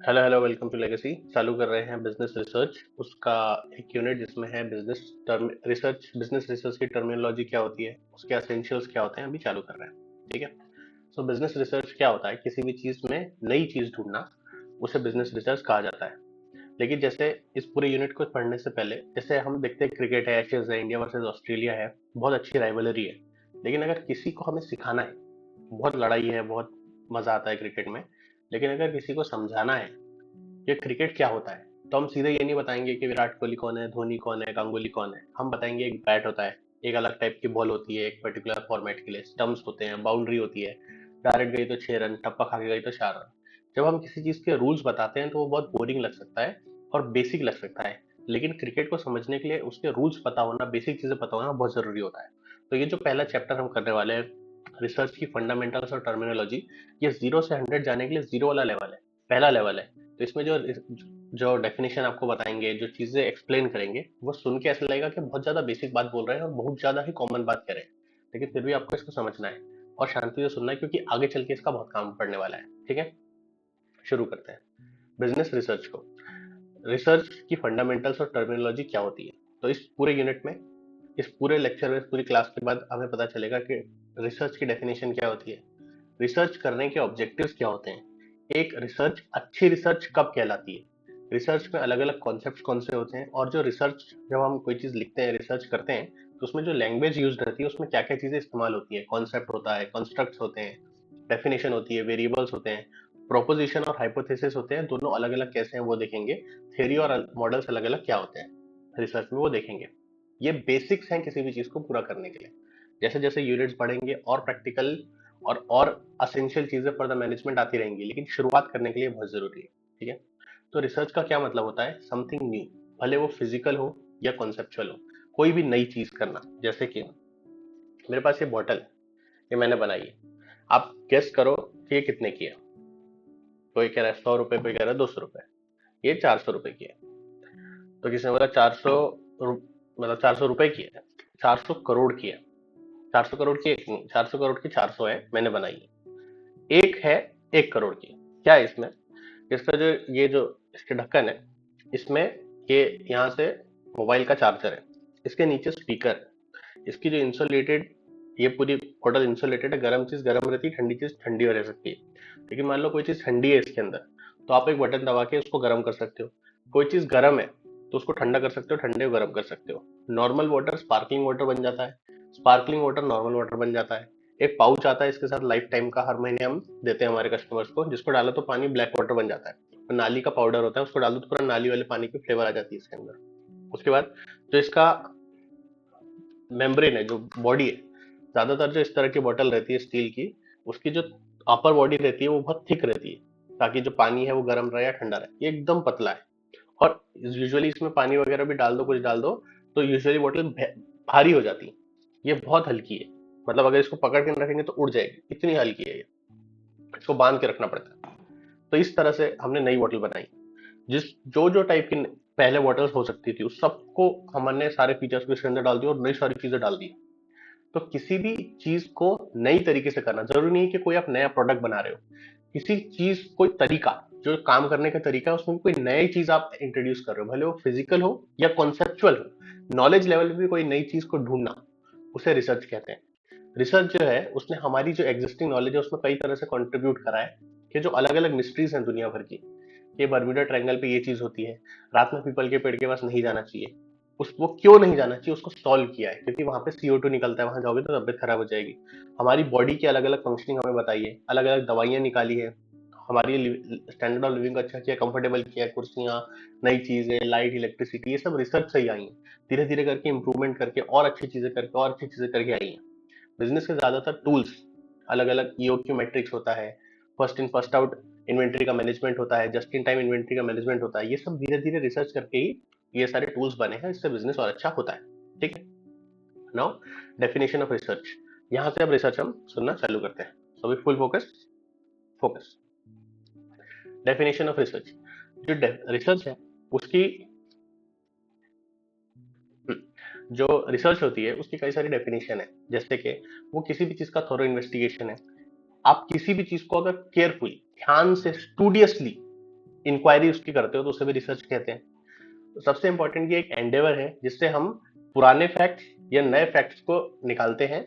Hello hello, welcome to legacy. चालू कर रहे हैं बिजनेस रिसर्च, उसका एक यूनिट जिसमें है business term research. Business research की टर्मिनोलॉजी क्या होती है, उसके एसेंशियल्स क्या होते हैं, अभी चालू कर रहे हैं। ठीक है। सो बिजनेस रिसर्च क्या होता है? किसी भी चीज में नई चीज ढूंढना, उसे बिजनेस रिसर्च कहा जाता है। लेकिन जैसे इस पूरे यूनिट को पढ़ने से पहले, जैसे हम देखते हैं क्रिकेट है, एशेज है, इंडिया वर्सेज ऑस्ट्रेलिया है, बहुत अच्छी राइवलरी है। लेकिन अगर किसी को हमें सिखाना है, बहुत लड़ाई है, बहुत मजा आता है क्रिकेट में, लेकिन अगर किसी को समझाना है ये क्रिकेट क्या होता है, तो हम सीधे ये नहीं बताएंगे कि विराट कोहली कौन है, धोनी कौन है, गांगुली कौन है। हम बताएंगे एक बैट होता है, एक अलग टाइप की बॉल होती है, एक पर्टिकुलर फॉर्मेट के लिए स्टंप्स होते हैं, बाउंड्री होती है, डायरेक्ट गई तो 6 रन, टप्पा खा के गई तो 4 रन। जब हम किसी चीज के रूल्स बताते हैं तो वो बहुत बोरिंग लग सकता है और बेसिक लग सकता है। लेकिन क्रिकेट को समझने के लिए उसके रूल्स पता होना, बेसिक चीजें पता होना बहुत जरूरी होता है। तो ये जो पहला चैप्टर हम करने वाले हैं, रिसर्च की फंडामेंटल्स और टर्मिनोलॉजी, ये 0 से 100 जाने के लिए जीरो वाला लेवल है, पहला लेवल है। तो इसमें जो जो डेफिनेशन आपको बताएंगे, जो चीजें एक्सप्लेन करेंगे, वो सुन के ऐसा लगेगा कि बहुत ज्यादा बेसिक बात बोल रहे हैं और बहुत ज्यादा ही कॉमन बात करें। लेकिन फिर भी आपको इसको समझना है और शांति से सुनना है, क्योंकि आगे चल के इसका बहुत काम पड़ने वाला है। ठीक है, शुरू करते हैं बिजनेस रिसर्च को। रिसर्च की फंडामेंटल्स और टर्मिनोलॉजी क्या होती है, तो इस पूरे यूनिट में, इस पूरे लेक्चर में, इस पूरी क्लास के बाद हमें पता चलेगा कि रिसर्च की डेफिनेशन क्या होती है, रिसर्च करने के ऑब्जेक्टिव्स क्या होते हैं, एक रिसर्च, अच्छी रिसर्च कब कहलाती है, रिसर्च में अलग अलग कॉन्सेप्ट्स कौन से होते हैं, और जो रिसर्च, जब हम कोई चीज लिखते हैं, रिसर्च करते हैं, तो उसमें जो लैंग्वेज यूज रहती है उसमें क्या क्या चीजें इस्तेमाल होती है, कॉन्सेप्ट होता है, कंस्ट्रक्ट्स होते हैं, डेफिनेशन होती है, वेरिएबल्स होते हैं, प्रोपोजिशन और हाइपोथेसिस होते हैं, दोनों अलग अलग कैसे हैं वो देखेंगे। थ्योरी और मॉडल्स अलग अलग क्या होते हैं रिसर्च में, वो देखेंगे। ये बेसिक्स हैं किसी भी चीज को पूरा करने के लिए। जैसे जैसे यूनिट्स बढ़ेंगे और प्रैक्टिकल और असेंशियल चीजें फॉर द मैनेजमेंट आती रहेंगी, लेकिन शुरुआत करने के लिए बहुत जरूरी है। ठीक है। तो रिसर्च का क्या मतलब होता है? समथिंग न्यू, भले वो फिजिकल हो या कॉन्सेप्चुअल हो, कोई भी नई चीज करना। जैसे कि मेरे पास ये बॉटल, ये मैंने बनाई है, आप गेस करो कि ये कितने की है। कोई कह रहा है 100 रुपए, कोई कह रहा है 200 रुपए, ये 400 रुपए की है। तो किसी ने बोला 400, मतलब 400 रुपए की है, 400 करोड़ की है। 400 करोड़ की 400 करोड़ की 400 है, मैंने बनाई है। एक है 1 करोड़ की। क्या है इसमें? इसका जो, ये जो इसके ढक्कन है, इसमें ये यहाँ से मोबाइल का चार्जर है, इसके नीचे स्पीकर है, इसकी जो इंसुलेटेड, ये पूरी बोतल इंसुलेटेड है, गर्म चीज गर्म रहती है, ठंडी चीज ठंडी रह सकती है। लेकिन मान लो कोई चीज ठंडी है इसके अंदर, तो आप एक बटन दबा के उसको गर्म कर सकते हो। कोई चीज गर्म है तो उसको ठंडा कर सकते हो, ठंडे को गर्म कर सकते हो। नॉर्मल वाटर स्पार्कलिंग वाटर बन जाता है, स्पार्कलिंग वाटर नॉर्मल वाटर बन जाता है। एक पाउच आता है इसके साथ लाइफ टाइम का, हर महीने हम देते हैं हमारे कस्टमर्स को, जिसको डालो तो पानी ब्लैक वाटर बन जाता है। और नाली का पाउडर होता है, उसको डालो तो पूरा नाली वाले पानी की फ्लेवर आ जाती है इसके अंदर। उसके बाद जो इसका मेम्ब्रेन है, जो बॉडी है, ज्यादातर जो इस तरह की बोतल रहती है स्टील की, उसकी जो अपर बॉडी रहती है वो बहुत थिक रहती है, ताकि जो पानी है वो गर्म रहे या ठंडा रहे। ये एकदम पतला है, और यूजुअली इसमें पानी वगैरह भी डाल दो, कुछ डाल दो, तो यूजुअली बोतल भारी हो जाती है। ये बहुत हल्की है, मतलब अगर इसको पकड़ के रखेंगे तो उड़ जाएगी, इतनी हल्की है ये। इसको बांध के रखना पड़ता है। तो इस तरह से हमने नई बोतल बनाई, जिस जो जो टाइप की पहले बॉटल्स हो सकती थी उस सबको हमने सारे फीचर्स को इसके अंदर डाल दिया और नई सारी चीजें डाल दी। तो किसी भी चीज को नई तरीके से करना, जरूरी नहीं है कि कोई आप नया प्रोडक्ट बना रहे हो। किसी चीज, कोई तरीका, जो काम करने का तरीका है, उसमें कोई नई चीज आप इंट्रोड्यूस कर रहे हो, भले वो फिजिकल हो या कॉन्सेप्चुअल हो, नॉलेज लेवल पे भी कोई नई चीज को ढूंढना, उसे रिसर्च कहते हैं। रिसर्च जो है उसने हमारी जो एग्जिस्टिंग नॉलेज है उसमें कई तरह से कंट्रीब्यूट करा है, कि जो अलग अलग मिस्ट्रीज हैं दुनिया भर की, ये बर्म्यूडा ट्रायंगल पे ये चीज होती है, रात में पीपल के पेड़ के पास नहीं जाना चाहिए, उस वो क्यों नहीं जाना चाहिए उसको सॉल्व किया है, क्योंकि वहां पे CO2 निकलता है, वहां जाओगे तो तबियत खराब हो जाएगी। हमारी बॉडी की अलग अलग फंक्शनिंग हमें बताई है, अलग अलग दवाइयां निकाली है, हमारी स्टैंडर्ड ऑफ लिविंग को अच्छा किया, कंफर्टेबल किया, कुर्सियां, नई चीजें, लाइट, इलेक्ट्रिसिटी, ये सब रिसर्च से ही आई है। धीरे धीरे करके इंप्रूवमेंट करके और अच्छी चीजें करके और अच्छी चीजें करके आई है। बिजनेस के ज्यादातर टूल्स, अलग अलग EOQ मैट्रिक्स होता है, first in first out inventory का मैनेजमेंट होता है, जस्ट इन टाइम इन्वेंट्री का मैनेजमेंट होता है, ये सब धीरे धीरे रिसर्च करके ही ये सारे टूल्स बने हैं, इससे बिजनेस और अच्छा होता है। ठीक है। नाउ डेफिनेशन ऑफ रिसर्च, यहां से अब रिसर्च हम सुनना चालू करते हैं। सो अभी full focus, focus. Definition of research, जो रिसर्च है उसकी, जो रिसर्च होती है उसकी कई सारी डेफिनेशन है। जैसे कि वो किसी भी चीज का थोरो इन्वेस्टिगेशन है। आप किसी भी चीज को अगर केयरफुली, ध्यान से, स्टूडियसली इंक्वायरी उसकी करते हो तो उसे भी रिसर्च कहते हैं। तो सबसे इंपॉर्टेंट ये एक एंडेवर है जिससे हम पुराने फैक्ट्स या नए फैक्ट्स को निकालते हैं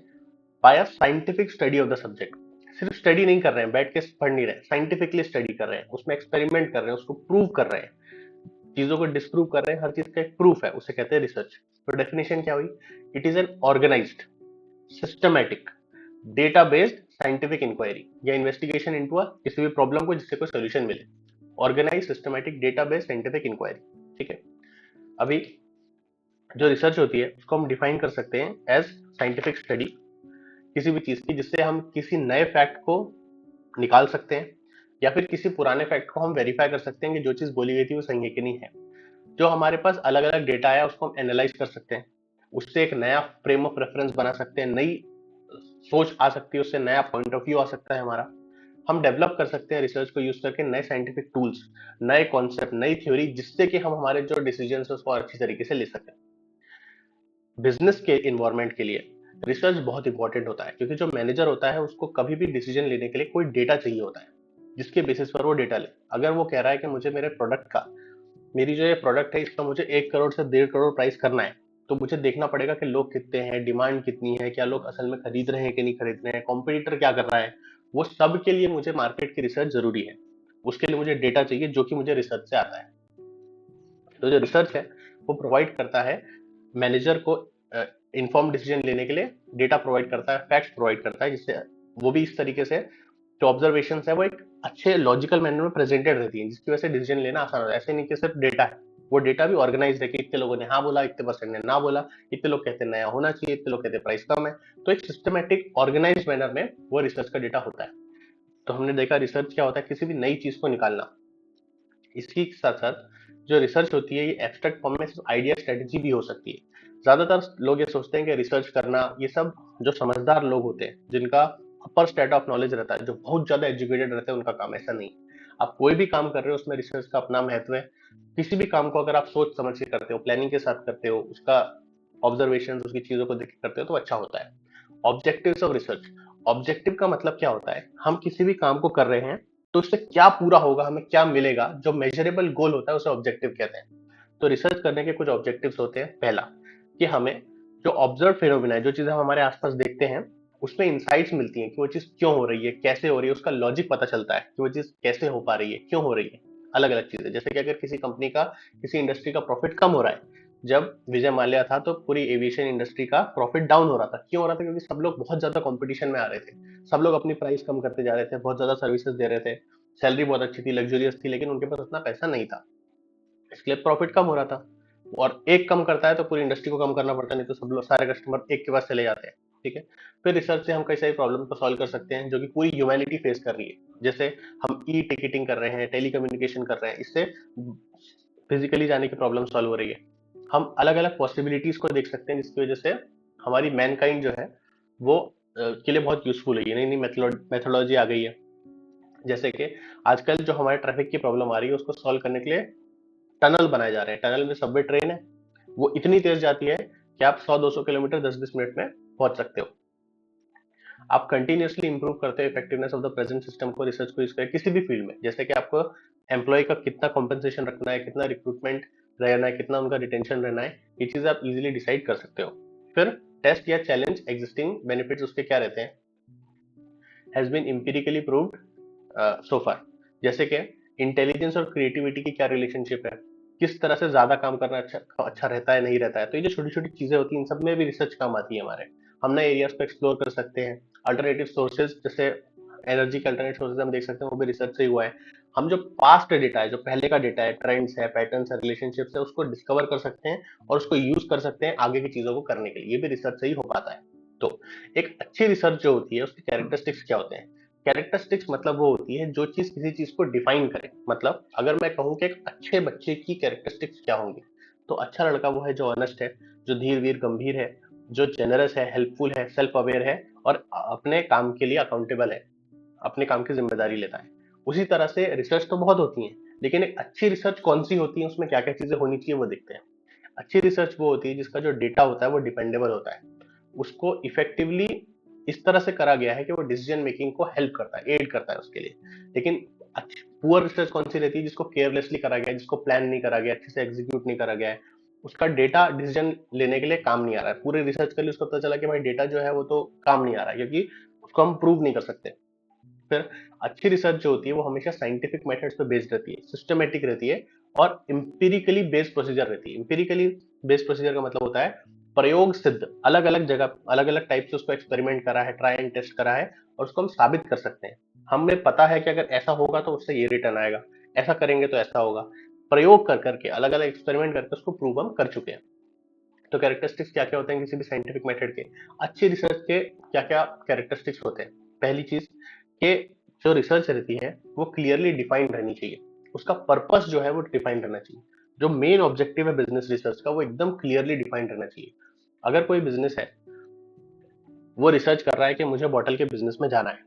by a scientific study of the subject. सिर्फ स्टडी नहीं कर रहे हैं, बैठ के पढ़ नहीं रहे, साइंटिफिकली स्टडी कर रहे हैं, उसमें एक्सपेरिमेंट कर रहे हैं, उसको प्रूव कर रहे हैं, चीजों को डिस्प्रूव कर रहे हैं, हर चीज का एक प्रूफ है, उसे कहते हैं रिसर्च। तो डेफिनेशन क्या हुई? It is an organised, systematic, data based scientific inquiry या इन्वेस्टिगेशन इनटू अ किसी भी प्रॉब्लम को जिससे कोई सोल्यूशन मिले। Organise, systematic, data based scientific inquiry. ठीक है। अभी जो रिसर्च होती है उसको हम डिफाइन कर सकते हैं एज साइंटिफिक स्टडी किसी भी चीज की जिससे हम किसी नए फैक्ट को निकाल सकते हैं या फिर किसी पुराने फैक्ट को हम वेरीफाई कर सकते हैं कि जो चीज बोली गई थी वो सही है कि नहीं है। जो हमारे पास अलग अलग डेटा है उसको हम एनालाइज कर सकते हैं, उससे एक नया फ्रेम ऑफ रेफरेंस बना सकते हैं, नई सोच आ सकती है, उससे नया पॉइंट ऑफ व्यू आ सकता है हमारा। हम डेवलप कर सकते हैं रिसर्च को यूज करके नए साइंटिफिक टूल्स, नए कॉन्सेप्ट, नई थ्योरी, जिससे कि हम हमारे जो डिसीजन है उसको अच्छी तरीके से ले सकें। बिजनेस के इन्वायरमेंट के लिए रिसर्च बहुत इंपॉर्टेंट होता है क्योंकि जो मैनेजर होता है उसको कभी भी डिसीजन लेने के लिए कोई डेटा चाहिए होता है जिसके बेसिस पर वो डेटा ले। अगर वो कह रहा है कि मुझे मेरे प्रोडक्ट का, मेरी जो ये प्रोडक्ट है इसका मुझे 1 करोड़ से 1.5 करोड़ प्राइस करना है, तो मुझे देखना पड़ेगा कि लोग कितने हैं, डिमांड कितनी है, क्या लोग असल में खरीद रहे हैं कि नहीं खरीद रहे हैं, कॉम्पिटिटर क्या कर रहा है। वो सब के लिए मुझे मार्केट की रिसर्च जरूरी है। उसके लिए मुझे डेटा चाहिए जो कि मुझे रिसर्च से आता है। तो जो रिसर्च है वो प्रोवाइड करता है मैनेजर को इन्फॉर्म डिसीजन लेने के लिए, डेटा प्रोवाइड करता है, फैक्ट्स प्रोवाइड करता है, जिससे वो भी इस तरीके से जो ऑब्जर्वेशन है वो एक अच्छे लॉजिकल मैनर में प्रेजेंटेड रहती है जिसकी वजह से डिसीजन लेना आसान होता है। ऐसे नहीं कि सिर्फ डेटा है, वो डेटा भी ऑर्गेनाइज है कि इतने लोगों ने हाँ बोला, इतने परसेंट ने ना बोला, इतने लोग कहते हैं नया होना चाहिए, इतने लोग कहते हैं प्राइस कम है। तो एक सिस्टमेटिक ऑर्गेनाइज मैनर में वो रिसर्च का डेटा होता है। तो हमने देखा रिसर्च क्या होता है, किसी भी नई चीज को निकालना। इसके साथ साथ जो रिसर्च होती है ये एब्स्ट्रैक्ट फॉर्म में सिर्फ आइडिया स्ट्रेटेजी भी हो सकती है। ज्यादातर लोग ये सोचते हैं कि रिसर्च करना ये सब जो समझदार लोग होते हैं, जिनका अपर स्टेट ऑफ नॉलेज रहता है, जो बहुत ज्यादा एजुकेटेड रहते हैं, उनका काम। ऐसा नहीं। आप कोई भी काम कर रहे हो उसमें रिसर्च का अपना महत्व है। किसी भी काम को अगर आप सोच समझ के करते हो, प्लानिंग के साथ करते हो, उसका ऑब्जर्वेशन उसकी चीजों को देख के करते हो तो अच्छा होता है। Objectives of research. ऑब्जेक्टिव का मतलब क्या होता है? हम किसी भी काम को कर रहे हैं तो उससे क्या पूरा होगा, हमें क्या मिलेगा, जो मेजरेबल गोल होता है उसे ऑब्जेक्टिव कहते हैं। तो रिसर्च करने के कुछ ऑब्जेक्टिव्स होते हैं। पहला, कि हमें जो ऑब्जर्व फिनोमिना है, जो चीजें हम हमारे आसपास देखते हैं, उसमें इंसाइट्स मिलती हैं कि वो चीज क्यों हो रही है, कैसे हो रही है, उसका लॉजिक पता चलता है कि वो चीज कैसे हो पा रही है, क्यों हो रही है। अलग अलग चीजें, जैसे कि अगर किसी कंपनी का, किसी इंडस्ट्री का प्रॉफिट कम हो रहा है, जब विजय माल्या था तो पूरी एविएशन इंडस्ट्री का प्रॉफिट डाउन हो रहा था। क्यों हो रहा था? क्योंकि सब लोग बहुत ज्यादा कंपटीशन में आ रहे थे, सब लोग अपनी प्राइस कम करते जा रहे थे, बहुत ज्यादा सर्विसेज दे रहे थे, सैलरी बहुत अच्छी थी, लग्जरियस थी, लेकिन उनके पास उतना पैसा नहीं था, इसलिए प्रॉफिट कम हो रहा था। और एक कम करता है तो पूरी इंडस्ट्री को कम करना पड़ता है, नहीं तो सब लोग, सारे कस्टमर एक के पास चले जाते हैं। ठीक है। फिर रिसर्च से हम कई सारी प्रॉब्लम को सॉल्व कर सकते हैं जो कि पूरी ह्यूमैनिटी फेस कर रही है। जैसे हम ई टिकटिंग कर रहे हैं, टेली कम्युनिकेशन कर रहे हैं, इससे फिजिकली जाने की प्रॉब्लम सॉल्व हो रही है। हम अलग अलग पॉसिबिलिटीज को देख सकते हैं जिसकी वजह से हमारी मैनकाइंड जो है वो के लिए बहुत यूजफुल है। नई नई मेथोडोलॉजी आ गई है। जैसे कि आजकल जो हमारे ट्रैफिक की प्रॉब्लम आ रही है उसको सॉल्व करने के लिए टनल बनाए जा रहे हैं। टनल में सबवे ट्रेन है, वो इतनी तेज जाती है कि आप 100-200 किलोमीटर 10-20 मिनट में पहुंच सकते हो। आप कंटिन्यूअसली इंप्रूव करते हो effectiveness of the present system को, रिसर्च को यूज करके किसी भी फील्ड में। जैसे कि आपको एम्प्लॉय का कितना कॉम्पेंसेशन रखना है, कितना रिक्रूटमेंट रहना है, कितना उनका रिटेंशन रहना है, ये चीजें आप इजीली डिसाइड कर सकते हो। फिर टेस्ट या चैलेंज एग्जिस्टिंग बेनिफिट्स उसके क्या रहते हैं, हैज बीन एम्पिरिकली प्रूव्ड सो फार। जैसे कि इंटेलिजेंस और क्रिएटिविटी की क्या रिलेशनशिप है, किस तरह से ज्यादा काम करना अच्छा अच्छा रहता है, नहीं रहता है। तो ये जो छोटी छोटी चीजें होती हैं इन सब में भी रिसर्च काम आती है हमारे। हम नए एरियाज को एक्सप्लोर कर सकते हैं। अल्टरनेटिव सोर्सेज, जैसे एनर्जी के अल्टरनेट सोर्सेज हम देख सकते हैं, वो भी रिसर्च से ही हुआ है। हम जो पास्ट डेटा है, जो पहले का डेटा है, ट्रेंड्स है, पैटर्न्स है, रिलेशनशिप्स है, उसको डिस्कवर कर सकते हैं और उसको यूज कर सकते हैं आगे की चीजों को करने के लिए। ये भी रिसर्च से ही हो पाता है। तो एक अच्छी रिसर्च जो होती है उसके कैरेक्टरिस्टिक्स क्या होते हैं? कैरेक्टरिस्टिक्स मतलब वो होती है जो चीज किसी चीज को डिफाइन करे। मतलब अगर मैं कहूँ कि एक अच्छे बच्चे की कैरेक्टरिस्टिक्स क्या होंगी, तो अच्छा लड़का वो है जो ऑनेस्ट है, जो धीर वीर गंभीर है, जो जेनरस है, हेल्पफुल है, सेल्फ अवेयर है और अपने काम के लिए अकाउंटेबल है, अपने काम की जिम्मेदारी लेता है। उसी तरह से रिसर्च तो बहुत होती है, लेकिन एक अच्छी रिसर्च कौन सी होती है, उसमें क्या क्या चीजें होनी चाहिए वो देखते हैं। अच्छी रिसर्च वो होती है जिसका जो डेटा होता है वो डिपेंडेबल होता है, उसको इफेक्टिवली इस तरह से करा गया है कि वो डिसीजन मेकिंग को हेल्प करता है, एड करता है उसके लिए। लेकिन पुअर रिसर्च कौन सी रहती है? जिसको केयरलेसली करा गया है, जिसको प्लान नहीं करा गया, अच्छे से एग्जीक्यूट नहीं करा गया है, उसका डेटा डिसीजन लेने के लिए काम नहीं आ रहा है। पूरे रिसर्च कर ली, उसको पता चला कि भाई डेटा जो है वो तो काम नहीं आ रहा है, क्योंकि उसको हम प्रूव नहीं कर सकते। फिर अच्छी रिसर्च जो होती है वो हमेशा साइंटिफिक मेथड्स पे बेस्ड रहती है, सिस्टमेटिक रहती है और एम्पिरिकली बेस्ड प्रोसीजर रहती है। एम्पिरिकली बेस्ड प्रोसीजर का मतलब होता है प्रयोग सिद्ध, अलग अलग जगह अलग अलग टाइप से उसको एक्सपेरिमेंट करा है, ट्राई एंड टेस्ट करा है और उसको हम साबित कर सकते हैं। हमें पता है कि अगर ऐसा होगा तो उससे ये रिटर्न आएगा, ऐसा करेंगे तो ऐसा होगा। प्रयोग कर करके, अलग अलग एक्सपेरिमेंट करके उसको प्रूव हम कर चुके हैं। तो कैरेक्टरिस्टिक्स क्या क्या होते हैं किसी भी साइंटिफिक मेथड के, अच्छी रिसर्च के क्या क्या कैरेक्टरिस्टिक्स होते हैं? पहली चीज कि जो रिसर्च रहती है वो क्लियरली डिफाइंड रहनी चाहिए, उसका पर्पस जो है वो डिफाइंड रहना चाहिए। जो मेन ऑब्जेक्टिव है बिजनेस रिसर्च का वो एकदम क्लियरली डिफाइंड रहना चाहिए। अगर कोई बिजनेस है वो रिसर्च कर रहा है कि मुझे बॉटल के बिजनेस में जाना है,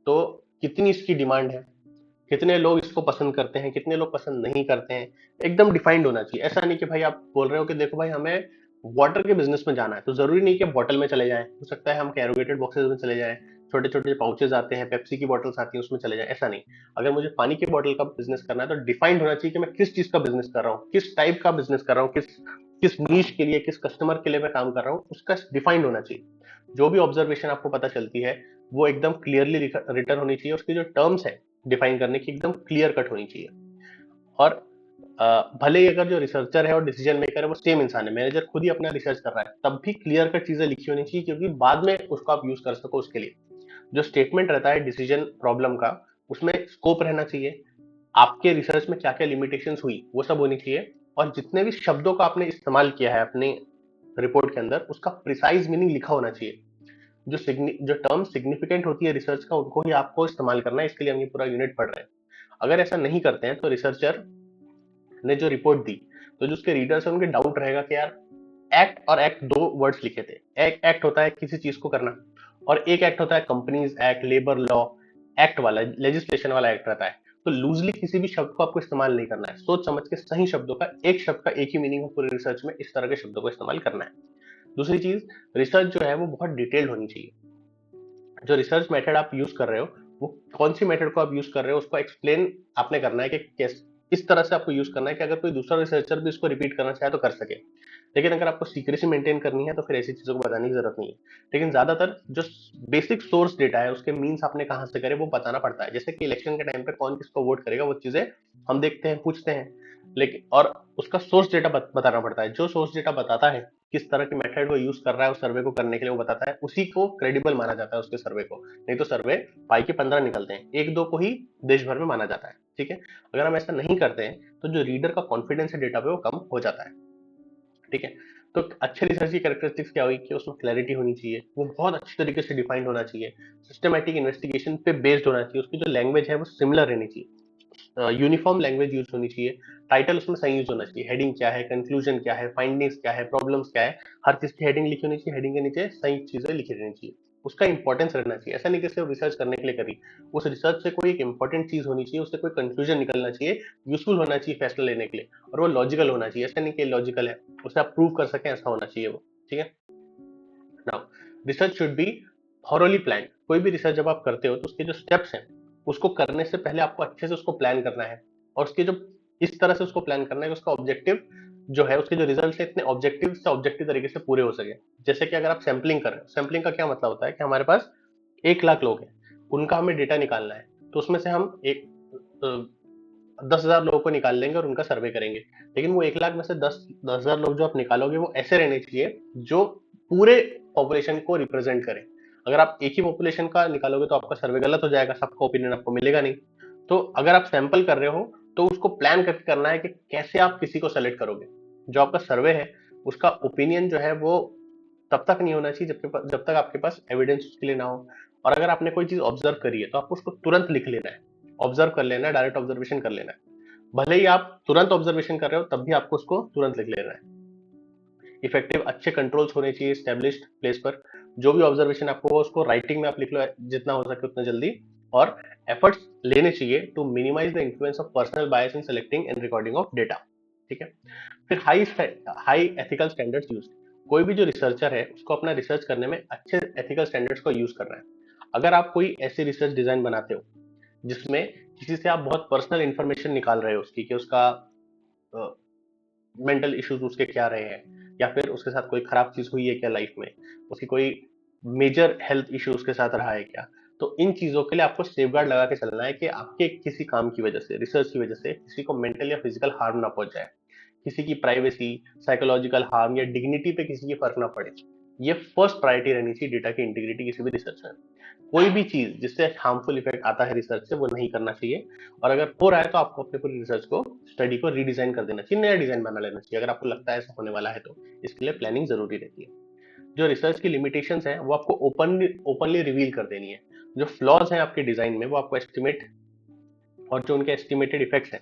तो कितनी इसकी डिमांड है, कितने लोग इसको पसंद करते हैं, कितने लोग पसंद नहीं करते हैं, एकदम डिफाइंड होना चाहिए। ऐसा नहीं कि भाई आप बोल रहे हो कि देखो भाई हमें वाटर के बिजनेस में जाना है, तो जरूरी नहीं कि बॉटल में चले जाएं, हो सकता है हम कैरोगेटेड बॉक्सेस में चले जाएं, छोटे छोटे पाउचेज आते हैं, पेप्सी की बॉटल्स आती है उसमें चले जाएं। ऐसा नहीं, अगर मुझे पानी की बॉटल का बिजनेस करना है तो डिफाइंड होना चाहिए कि मैं किस चीज का बिजनेस कर रहा हूँ, किस टाइप का बिजनेस कर रहा हूँ, किस किस नीश के लिए, किस कस्टमर के लिए मैं काम कर रहा हूँ, उसका डिफाइंड होना चाहिए। जो भी ऑब्जर्वेशन आपको पता चलती है वो एकदम क्लियरली रिटर्न होनी चाहिए, उसकी जो टर्म्स है डिफाइन करने की एकदम क्लियर कट होनी चाहिए। और भले ही अगर जो रिसर्चर है और डिसीजन मेकर है वो सेम इंसान है, मैनेजर खुद ही अपना रिसर्च कर रहा है, तब भी क्लियर कट चीजें लिखी होनी चाहिए, क्योंकि बाद में उसको आप यूज कर सको उसके लिए। जो स्टेटमेंट रहता है डिसीजन प्रॉब्लम का, उसमें स्कोप रहना चाहिए, आपके रिसर्च में क्या क्या लिमिटेशंस हुई वो सब होनी चाहिए, और जितने भी शब्दों का आपने इस्तेमाल किया है अपने रिपोर्ट के अंदर उसका प्रिसाइज मीनिंग लिखा होना चाहिए। जो टर्म सिग्निफिकेंट होती है रिसर्च का उनको ही आपको इस्तेमाल करना है, इसके लिए हम ये पूरा यूनिट पढ़ रहे हैं। अगर ऐसा नहीं करते हैं तो रिसर्चर ने जो रिपोर्ट दी, तो जो उसके रीडर्स है उनके डाउट रहेगा कि यार एक्ट और एक्ट दो वर्ड्स लिखे थे। एक एक्ट होता है किसी चीज को करना, और एक एक्ट होता है companies act, labour law act वाला, लेजिस्लेशन वाला एक्ट रहता है। तो लूजली किसी भी शब्द को आपको इस्तेमाल नहीं करना है, सोच समझ के सही शब्दों का, एक शब्द का एक ही मीनिंग हो पूरे रिसर्च में, इस तरह के शब्दों को इस्तेमाल करना है। दूसरी चीज, रिसर्च जो है वो बहुत डिटेल्ड होनी चाहिए। जो रिसर्च मेथड आप यूज कर रहे हो, वो कौन सी मेथड को आप यूज कर रहे हो उसको एक्सप्लेन आपने करना है कि कैसे, इस तरह से आपको यूज करना है कि अगर कोई दूसरा रिसर्चर भी इसको रिपीट करना चाहे तो कर सके। लेकिन अगर आपको सीक्रेसी मेंटेन करनी है तो फिर ऐसी चीजों को बताने की जरूरत नहीं है। लेकिन ज्यादातर जो बेसिक सोर्स डेटा है उसके मीन्स आपने कहाँ से करे वो बताना पड़ता है। जैसे कि इलेक्शन के टाइम पे कौन किसको वोट करेगा वो चीजें हम देखते हैं, पूछते हैं, लेकिन और उसका सोर्स डेटा बताना पड़ता है। जो सोर्स डेटा बताता है किस तरह की मेथड वो यूज कर रहा है उस सर्वे को करने के लिए, वो बताता है, उसी को क्रेडिबल माना जाता है उसके सर्वे को। नहीं तो सर्वे पाई के 15 निकलते हैं, एक दो को ही देश भर में माना जाता है। ठीक है, अगर हम ऐसा नहीं करते हैं तो जो रीडर का कॉन्फिडेंस है डेटा पे वो कम हो जाता है। ठीक है, तो अच्छे रिसर्च की कैरेक्टरिस्टिक्स क्या हुई कि उसमें क्लैरिटी होनी चाहिए, वो बहुत अच्छी तरीके से डिफाइंड होना चाहिए, सिस्टमैटिक इन्वेस्टिगेशन पे बेस्ड होना चाहिए, उसकी जो लैंग्वेज है वो सिमिलर रहनी चाहिए, यूनिफॉर्म लैंग्वेज यूज होनी चाहिए, टाइटल उसमें सही यूज होना चाहिए, हेडिंग क्या है, कंक्लूजन क्या है, फाइंडिंग्स क्या है, प्रॉब्लम्स क्या है, हर चीज की हेडिंग लिखी होनी चाहिए, हेडिंग के नीचे सही चीजें लिखी रहनी चाहिए, उसका इंपॉर्टेंस रहना चाहिए। ऐसा नहीं कि सिर्फ रिसर्च करने के लिए करी, उस रिसर्च से कोई एक इंपॉर्टेंट चीज होनी चाहिए, उससे कोई कंक्लूजन निकलना चाहिए, यूजफुल होना चाहिए फैसला लेने के लिए, और वो लॉजिकल होना चाहिए। ऐसा नहीं कि लॉजिकल है, उसे आप प्रूव कर सकें, ऐसा होना चाहिए वो। ठीक है, now research should be thoroughly plan. कोई भी रिसर्च जब आप करते हो तो उसके जो स्टेप्स हैं उसको करने से पहले आपको अच्छे से उसको प्लान करना है, और उसके जो इस तरह से उसको प्लान करना है कि उसका ऑब्जेक्टिव जो है, उसके जो रिजल्ट है इतने ऑब्जेक्टिव से ऑब्जेक्टिव तरीके से पूरे हो सके। जैसे कि अगर आप सैम्पलिंग कर रहे हो, सैम्पलिंग का क्या मतलब होता है कि हमारे पास 1 लाख लोग हैं, उनका हमें डेटा निकालना है, तो उसमें से हम एक 10,000 लोगों को निकाल लेंगे और उनका सर्वे करेंगे। लेकिन वो 1 लाख में से 10,000 लोग जो आप निकालोगे वो ऐसे रहने चाहिए जो पूरे पॉपुलेशन को रिप्रेजेंट करें। अगर आप एक ही पॉपुलेशन का निकालोगे तो आपका सर्वे गलत हो जाएगा, सबका ओपिनियन आपको मिलेगा नहीं। तो अगर आप सैंपल कर रहे हो तो उसको प्लान करके करना है कि कैसे आप किसी को सेलेक्ट करोगे। जो आपका सर्वे है उसका ओपिनियन जो है वो तब तक नहीं होना चाहिए जब तक आपके पास एविडेंस उसके लिए ना हो। और अगर आपने कोई चीज ऑब्जर्व करी है तो आपको उसको तुरंत लिख लेना है, ऑब्जर्व कर लेना है, डायरेक्ट ऑब्जर्वेशन कर लेना है। भले ही आप तुरंत ऑब्जर्वेशन कर रहे हो तब भी आपको उसको तुरंत लिख लेना है। इफेक्टिव अच्छे कंट्रोल्स होने चाहिए स्टेब्लिश्ड प्लेस पर। जो भी ऑब्जर्वेशन आपको हो उसको राइटिंग में आप लिख लो जितना हो सके उतना जल्दी, और एफर्ट्स लेने चाहिए to minimise the influence of personal bias in selecting and recording of data. ठीक है, फिर हाई एथिकल स्टैंडर्ड्स यूज। कोई भी जो रिसर्चर है उसको अपना रिसर्च करने में अच्छे एथिकल स्टैंडर्ड्स को यूज करना है। अगर आप कोई ऐसी रिसर्च डिजाइन बनाते हो जिसमें किसी से आप बहुत पर्सनल इंफॉर्मेशन निकाल रहे हो उसकी, कि उसका मेंटल इश्यूज उसके क्या रहे हैं, या फिर उसके साथ कोई खराब चीज हुई है क्या लाइफ में, उसकी कोई मेजर हेल्थ इश्यू उसके साथ रहा है क्या। तो इन चीजों के लिए आपको सेफगार्ड लगा के चलना है कि आपके किसी काम की वजह से, रिसर्च की वजह से किसी को मेंटल या फिजिकल हार्म ना पहुंच जाए, किसी की प्राइवेसी, साइकोलॉजिकल हार्म या डिग्निटी पे किसी की फर्क ना पड़े। ये फर्स्ट प्रायोरिटी रहनी चाहिए डेटा की इंटीग्रिटी किसी भी रिसर्च में। कोई भी चीज जिससे हार्मफुल इफेक्ट आता है रिसर्च से, वो नहीं करना चाहिए। और अगर हो रहा है तो आपको अपने पूरी रिसर्च को, स्टडी को रीडिजाइन कर देना चाहिए, नया डिजाइन बना लेना चाहिए, अगर आपको लगता है ऐसा होने वाला है तो। इसके लिए प्लानिंग जरूरी रहती है। जो रिसर्च की लिमिटेशंस हैं वो आपको ओपनली रिवील कर देनी है। जो फ्लॉज हैं आपके डिजाइन में वो आपको एस्टिमेट, और जो उनके एस्टिमेटेड इफेक्ट्स हैं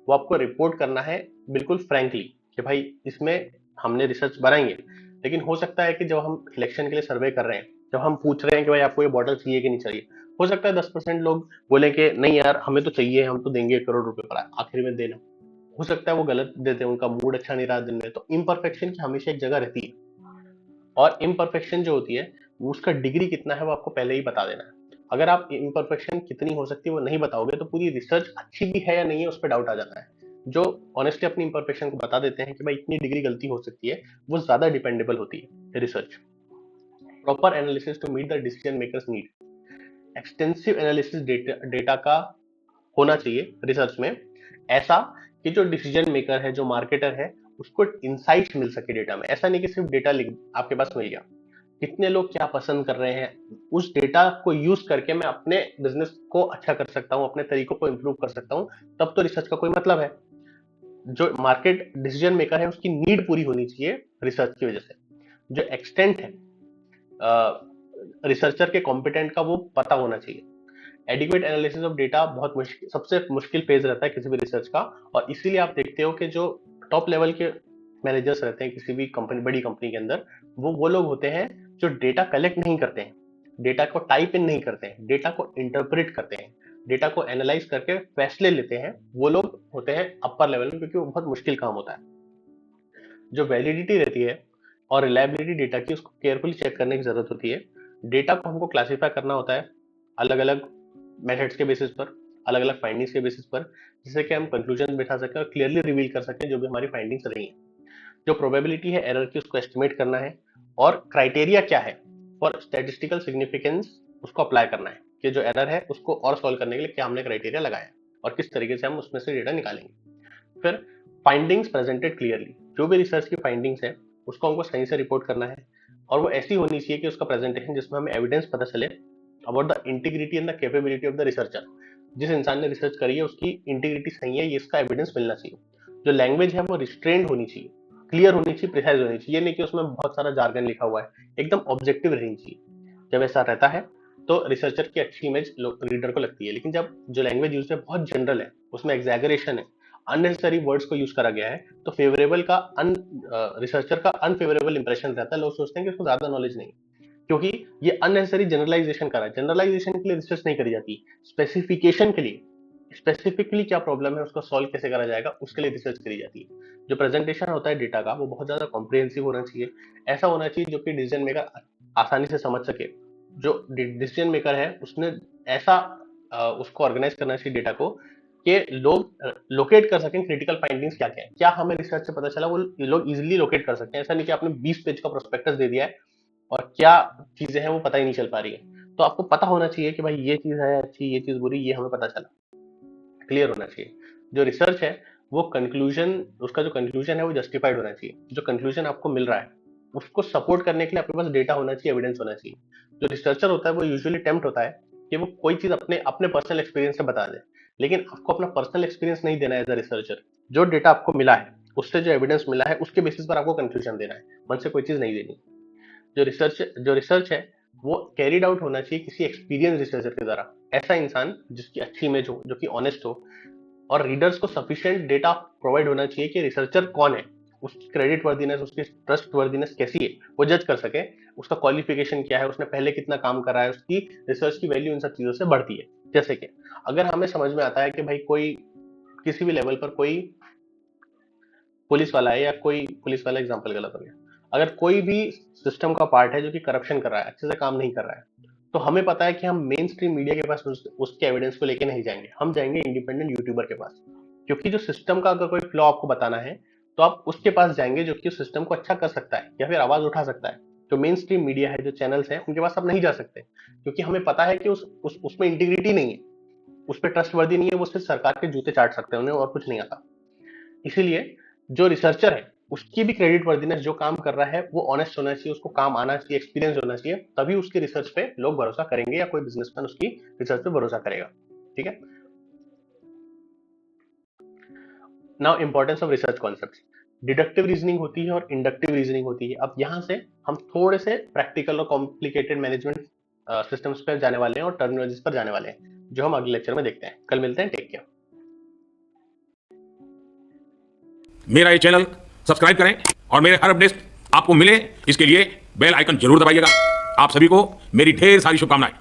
वो आपको रिपोर्ट करना है बिल्कुल फ्रैंकली, कि भाई इसमें हमने रिसर्च बनाएंगे, लेकिन हो सकता है कि जब हम इलेक्शन के लिए सर्वे कर रहे हैं, जब हम पूछ रहे हैं कि भाई आपको ये बॉटल चाहिए कि नहीं चाहिए, हो सकता है 10% लोग बोले कि नहीं यार हमें तो चाहिए, हम तो देंगे 1 करोड़ रुपए पर आखिर में देना। हो सकता है वो गलत देते हैं, उनका मूड अच्छा नहीं रहा दिन में। तो इम्परफेक्शन की हमेशा एक जगह रहती है, और इम्परफेक्शन जो होती है वो उसका डिग्री कितना है वो आपको पहले ही बता देना है। अगर आप इम्परफेक्शन कितनी हो सकती है वो नहीं बताओगे तो पूरी रिसर्च अच्छी भी है या नहीं है उस पर डाउट आ जाता है। जो ऑनेस्टली अपनी इम्परफेक्शन को बता देते हैं कि भाई इतनी डिग्री गलती हो सकती है, वो ज्यादा डिपेंडेबल होती है research. Proper analysis to meet the decision makers need. Extensive analysis data का होना चाहिए रिसर्च में, ऐसा कि जो डिसीजन मेकर है, जो मार्केटर है, उसको इंसाइट्स मिल सके डेटा में। ऐसा नहीं कि सिर्फ डेटा लिख आपके पास मिल गया, कितने लोग क्या पसंद कर रहे हैं, उस डेटा को यूज करके मैं अपने बिजनेस को अच्छा कर सकता हूं, अपने तरीकों को इंप्रूव कर सकता हूं। तब तो रिसर्च का कोई मतलब है। जो मार्केट डिसीजन मेकर है उसकी नीड पूरी होनी चाहिए रिसर्च की वजह से। जो एक्सटेंट है रिसर्चर के कॉम्पिटेंट का, वो पता होना चाहिए। एडिक्वेट एनालिसिस ऑफ डेटा बहुत मुश्किल, सबसे मुश्किल फेज रहता है किसी भी रिसर्च का। और इसीलिए आप देखते हो कि जो टॉप लेवल के मैनेजर्स रहते हैं किसी भी कंपनी, बड़ी कंपनी के अंदर, वो लोग होते हैं जो डेटा कलेक्ट नहीं करते हैं, डेटा को टाइप इन नहीं करते हैं, डेटा को इंटरप्रेट करते हैं, डेटा को एनालाइज करके फैसले लेते हैं। वो लोग होते हैं अपर लेवल में, क्योंकि वो बहुत मुश्किल काम होता है। जो वैलिडिटी रहती है और रिलायबिलिटी डेटा की, उसको केयरफुली चेक करने की जरूरत होती है। डेटा को हमको क्लासिफाई करना होता है अलग अलग मेथड्स के बेसिस पर, अलग अलग फाइंडिंग्स के बेसिस पर, जिससे कि हम कंक्लूजन बिठा सकें और क्लियरली रिवील कर सकें जो भी हमारी फाइंडिंग्स रही हैं। जो प्रोबेबिलिटी है एरर की, उसको एस्टिमेट करना है। और क्राइटेरिया क्या है फॉर स्टैटिस्टिकल सिग्निफिकेंस, उसको अप्लाई करना है कि जो एरर है उसको और सॉल्व करने के लिए क्या हमने क्राइटेरिया लगाया है, और किस तरीके से हम उसमें से डेटा निकालेंगे। फिर फाइंडिंग्स प्रेजेंटेड क्लियरली, जो भी रिसर्च की फाइंडिंग्स है उसको हमको सही से रिपोर्ट करना है। और वो ऐसी होनी चाहिए कि उसका प्रेजेंटेशन जिसमें हमें एविडेंस पता चले about the integrity and the capability of the researcher. जिस इंसान ने रिसर्च करी है उसकी इंटीग्रिटी सही है, ये इसका एविडेंस मिलना चाहिए। जो लैंग्वेज है वो रिस्ट्रेंड होनी चाहिए, क्लियर होनी चाहिए, प्रिसाइज होनी चाहिए। ये नहीं कि उसमें बहुत सारा जार्गन लिखा हुआ है, एकदम ऑब्जेक्टिव रहनी चाहिए। जब ऐसा रहता है तो रिसर्चर की अच्छी इमेज रीडर को लगती है। लेकिन जब जो लैंग्वेज यूज है बहुत जनरल है, उसमें एग्जैगरेशन है, अननेसेसरी वर्ड्स को यूज करा गया है, तो फेवरेबल का रिसर्चर का अनफेवरेबल इंप्रेशन रहता है। लोग सोचते हैं कि उसको ज्यादा नॉलेज नहीं, क्योंकि ये अननेसेसरी जनरलाइजेशन करा है। जनरलाइजेशन के लिए रिसर्च नहीं करी जाती, स्पेसिफिकेशन के लिए, स्पेसिफिकली क्या प्रॉब्लम है उसको सॉल्व कैसे करा जाएगा उसके लिए रिसर्च करी जाती है। जो प्रेजेंटेशन होता है डेटा का वो बहुत ज्यादा कॉम्प्रिहेंसिव होना चाहिए। ऐसा होना चाहिए जो कि डिसीजन मेकर आसानी से समझ सके। जो डिसीजन मेकर है उसने ऐसा उसको ऑर्गेनाइज करना चाहिए डेटा को, कि लोग लोकेट कर सकें क्रिटिकल फाइंडिंग्स क्या क्या है, क्या हमें रिसर्च से पता चला, वो लोग इजीली लोकेट कर सकते हैं। ऐसा नहीं कि आपने 20 पेज का प्रोस्पेक्टस दे दिया है और क्या चीजें हैं वो पता ही नहीं चल पा रही है। तो आपको पता होना चाहिए कि भाई ये चीज है अच्छी, ये चीज बुरी, ये हमें पता चला, क्लियर होना चाहिए। जो रिसर्च है वो कंक्लूजन, उसका जो कंक्लूजन है वो जस्टिफाइड होना चाहिए। जो कंक्लूजन आपको मिल रहा है उसको सपोर्ट करने के लिए आपके पास डेटा होना चाहिए, एविडेंस होना चाहिए। जो रिसर्चर होता है वो यूजुअली टेम्प्ट होता है कि वो कोई चीज अपने अपने पर्सनल एक्सपीरियंस से बता दे, लेकिन आपको अपना पर्सनल एक्सपीरियंस नहीं देना है एज अ रिसर्चर। जो डेटा आपको मिला है उससे जो एविडेंस मिला है उसके बेसिस पर आपको कंक्लूजन देना है, मन से कोई चीज नहीं देनी। जो रिसर्च है वो कैरिड आउट होना चाहिए किसी एक्सपीरियंस रिसर्चर के द्वारा। ऐसा इंसान जिसकी अच्छी इमेज हो, जो कि ऑनेस्ट हो, और रीडर्स को सफिशिएंट डेटा प्रोवाइड होना चाहिए कि रिसर्चर कौन है, उसकी क्रेडिट वर्दीनेस, उसकी ट्रस्ट वर्दीनेस कैसी है, वो जज कर सके। उसका क्वालिफिकेशन क्या है, उसने पहले कितना काम करा है, उसकी रिसर्च की वैल्यू इन सब चीजों से बढ़ती है। जैसे कि अगर हमें समझ में आता है कि भाई कोई किसी भी लेवल पर कोई पुलिस वाला है, या कोई पुलिस वाला एग्जाम्पल गलत हो गया, अगर कोई भी सिस्टम का पार्ट है जो कि करप्शन कर रहा है, अच्छे से काम नहीं कर रहा है, तो हमें पता है कि हम मेन स्ट्रीम मीडिया के पास उसके एविडेंस को लेके नहीं जाएंगे, हम जाएंगे इंडिपेंडेंट यूट्यूबर के पास, क्योंकि जो सिस्टम का अगर कोई फ्लॉ आपको बताना है तो आप उसके पास जाएंगे जो कि उस सिस्टम को अच्छा कर सकता है या फिर आवाज उठा सकता है। जो मेन स्ट्रीम मीडिया है, जो चैनल्स हैं, उनके पास आप नहीं जा सकते, क्योंकि हमें पता है कि उसमें इंटीग्रिटी नहीं है, उस पर ट्रस्टवर्दी नहीं है, वो सिर्फ सरकार के जूते चाट सकते हैं, उन्हें और कुछ नहीं आता। इसीलिए जो रिसर्चर है उसकी भी क्रेडिट वर्दीनेस, जो काम कर रहा है वो ऑनेस्ट होना चाहिए, उसको काम आना चाहिए, एक्सपीरियंस होना चाहिए, तभी उसकी रिसर्च पे लोग भरोसा करेंगे या कोई बिजनेसमैन उसकी रिसर्च पे भरोसा करेगा। ठीक है। Now importance of research concepts. Deductive reasoning होती है और इंडक्टिव रीजनिंग होती है। अब यहां से हम थोड़े से प्रैक्टिकल और कॉम्प्लिकेटेड मैनेजमेंट सिस्टम्स पर जाने वाले हैं और टर्मिनोलॉजीज पर जाने वाले हैं, जो हम अगले लेक्चर में देखते हैं। कल मिलते हैं, टेक केयर। मेरा ये चैनल सब्सक्राइब करें और मेरे हर अपडेट आपको मिले, इसके लिए बेल आइकन जरूर दबाइएगा। आप सभी को मेरी ढेर सारी शुभकामनाएं।